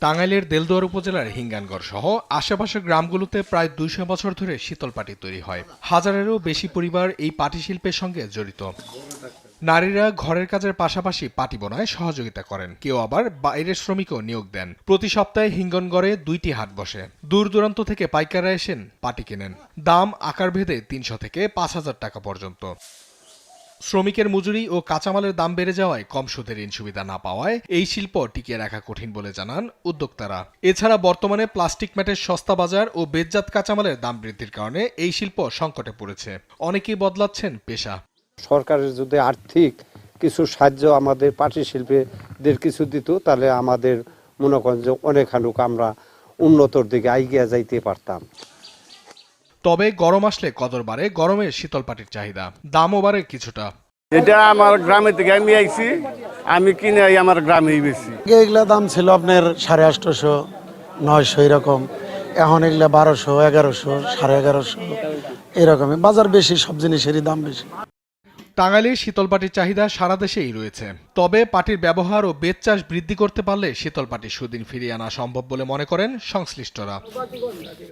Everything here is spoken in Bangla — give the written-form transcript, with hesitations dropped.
টাঙ্গাইলের দেলদুয়ার উপজেলার হিঙ্গানগড় সহ আশেপাশের গ্রামগুলোতে প্রায় ২০০ বছর ধরে শীতল পাটি তৈরি হয়। হাজারেরও বেশি পরিবার এই পাটি শিল্পের সঙ্গে জড়িত। নারীরা ঘরের কাজের পাশাপাশি পাটি বোনায় সহযোগিতা করেন, কেউ আবার বাইরের শ্রমিকও নিয়োগ দেন। প্রতি সপ্তাহে হিঙ্গনগড়ে ২টি হাট বসে। দূর দূরান্ত থেকে পাইকাররা এসেন পাটি কেনেন। দাম আকারভেদে ৩০০ থেকে ৫,০০০ টাকা পর্যন্ত। শ্রমিকের মজুরি ও কাঁচামালের দাম বেড়ে যাওয়ায় কম সুদের ঋণ সুবিধা না পাওয়ায় এই শিল্প টিকিয়ে রাখা কঠিন বলে জানান উদ্যোক্তারা। এছাড়া বর্তমানে প্লাস্টিক ম্যাটের সস্তা বাজার ও বেতজাত কাঁচামালের দাম বৃদ্ধির কারণে এই শিল্প সংকটে পড়েছে। অনেকেই বদলাচ্ছেন পেশা। সরকারের যদি আর্থিক কিছু সাহায্য আমাদের পাটি শিল্পীদের কিছু দিত, তাহলে আমাদের মনে করেন যে অনেকখানুক আমরা উন্নতর দিকে এগিয়ে যাইতে পারতাম। তবে গরম আসলে কদর বাড়ে গরমের শীতল পাটির চাহিদা, দামও বাড়ে কিছুটা। এটা আমার গ্রামে থেকে আমি আইছি, আমি কিনে আমার গ্রামেই বেশি। এগুলা দাম ছিল আপনার 850, 900 এরকম। এখন এগুলা 1200, 1100, 1150 এরকমই। বাজার বেশি, সব জিনিসেরই দাম বেশি। টাঙ্গাইলে শীতল পাটির চাহিদা সারা দেশেই রয়েছে। তবে পাটির ব্যবহার ও বেত চাষ বৃদ্ধি করতে পারলে শীতল পাটির সুদিন ফিরিয়ে আনা সম্ভব বলে মনে করেন সংশ্লিষ্টরা।